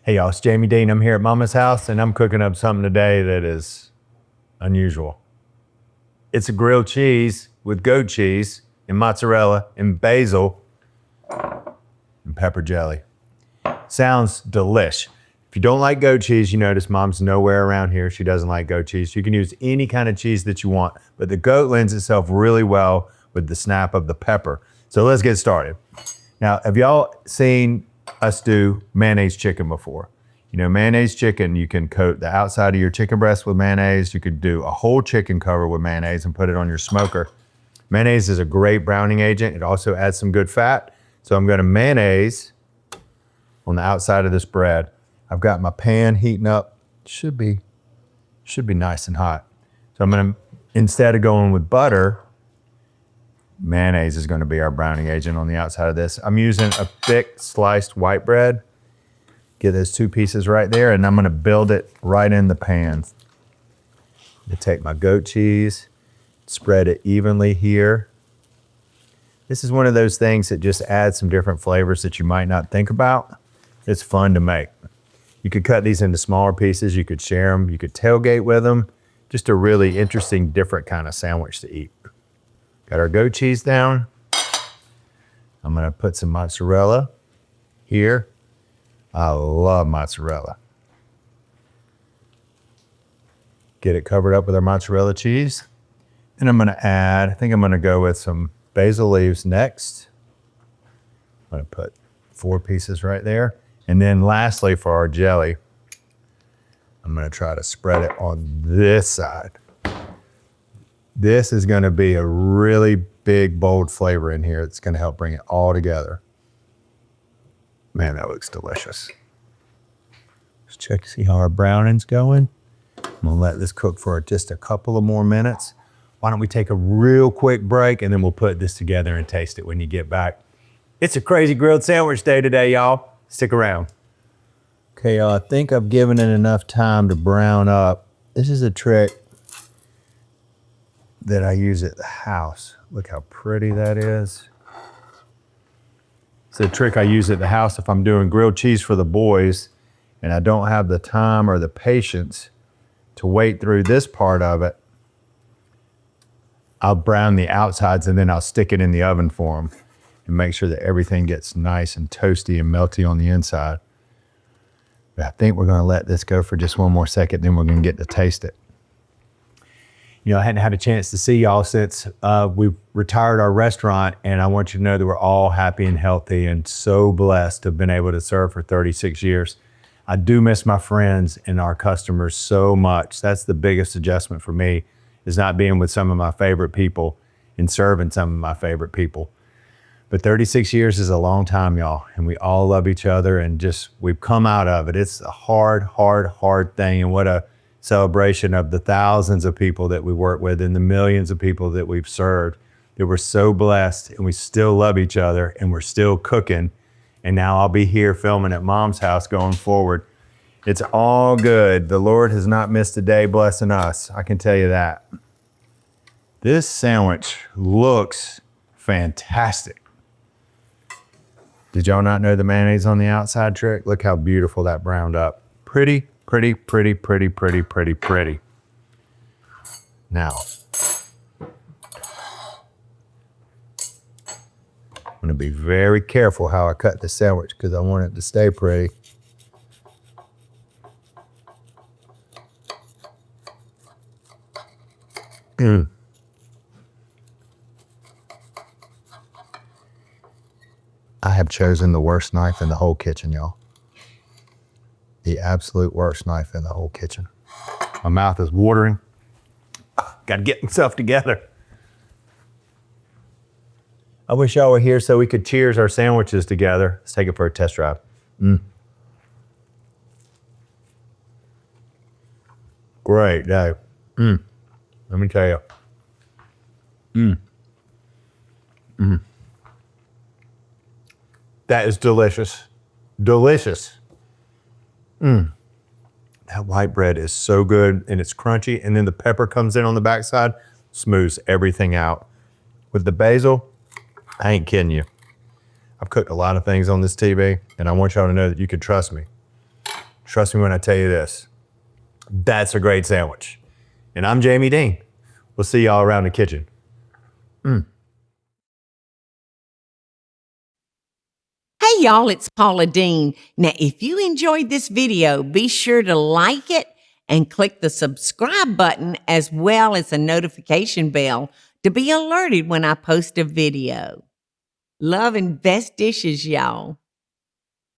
Hey y'all, it's Jamie Deen. I'm here at Mama's house and I'm cooking up something today that is unusual. It's a grilled cheese with goat cheese and mozzarella and basil and pepper jelly. Sounds delish. If you don't like goat cheese, you notice Mom's nowhere around here. She doesn't like goat cheese. You can use any kind of cheese that you want, but the goat lends itself really well with the snap of the pepper. So let's get started. Now, have y'all seen us do mayonnaise chicken before? You know, mayonnaise chicken, you can coat the outside of your chicken breast with mayonnaise. You could do a whole chicken cover with mayonnaise and put it on your smoker. Mayonnaise is a great browning agent. It also adds some good fat. So I'm gonna mayonnaise on the outside of this bread. I've got my pan heating up. Should be nice and hot. So I'm gonna, instead of going with butter, mayonnaise is gonna be our browning agent on the outside of this. I'm using a thick sliced white bread. Get those two pieces right there, and I'm gonna build it right in the pan. I take my goat cheese, spread it evenly here. This is one of those things that just adds some different flavors that you might not think about. It's fun to make. You could cut these into smaller pieces, you could share them, you could tailgate with them. Just a really interesting, different kind of sandwich to eat. Got our goat cheese down. I'm gonna put some mozzarella here. I love mozzarella. Get it covered up with our mozzarella cheese. And I'm gonna add, I think I'm gonna go with some basil leaves next. I'm gonna put 4 pieces right there. And then lastly for our jelly, I'm gonna try to spread it on this side. This is gonna be a really big, bold flavor in here. It's gonna help bring it all together. Man, that looks delicious. Let's check to see how our browning's going. I'm gonna let this cook for just a couple of more minutes. Why don't we take a real quick break and then we'll put this together and taste it when you get back. It's a crazy grilled sandwich day today, y'all. Stick around. Okay, y'all, I think I've given it enough time to brown up. This is a trick that I use at the house. Look how pretty that is. It's a trick I use at the house if I'm doing grilled cheese for the boys and I don't have the time or the patience to wait through this part of it. I'll brown the outsides and then I'll stick it in the oven for them and make sure that everything gets nice and toasty and melty on the inside. But I think we're gonna let this go for just one more second, then we're gonna get to taste it. You know, I hadn't had a chance to see y'all since we retired our restaurant, and I want you to know that we're all happy and healthy and so blessed to have been able to serve for 36 years. I do miss my friends and our customers so much. That's the biggest adjustment for me, is not being with some of my favorite people and serving some of my favorite people. But 36 years is a long time, y'all, and we all love each other and just, we've come out of it. It's a hard, hard, hard thing, and what a celebration of the thousands of people that we work with and the millions of people that we've served, that we're so blessed and we still love each other and we're still cooking. And now I'll be here filming at Mom's house going forward. It's all good. The Lord has not missed a day blessing us. I can tell you that. This sandwich looks fantastic. Did y'all not know the mayonnaise on the outside trick? Look how beautiful that browned up. Pretty, pretty, pretty, pretty, pretty, pretty, pretty. Now, I'm gonna be very careful how I cut the sandwich because I want it to stay pretty. I have chosen the worst knife in the whole kitchen, y'all. The absolute worst knife in the whole kitchen. My mouth is watering. Gotta get myself together. I wish y'all were here so we could cheers our sandwiches together. Let's take it for a test drive. Great day. Let me tell you. That is delicious. Delicious. That white bread is so good and it's crunchy, and then the pepper comes in on the backside, smooths everything out. With the basil, I ain't kidding you. I've cooked a lot of things on this TV, and I want y'all to know that you can trust me. Trust me when I tell you this. That's a great sandwich. And I'm Jamie Deen. We'll see y'all around the kitchen. Hey y'all, it's Paula Deen. Now, if you enjoyed this video, be sure to like it and click the subscribe button as well as the notification bell to be alerted when I post a video. Love and best dishes, y'all.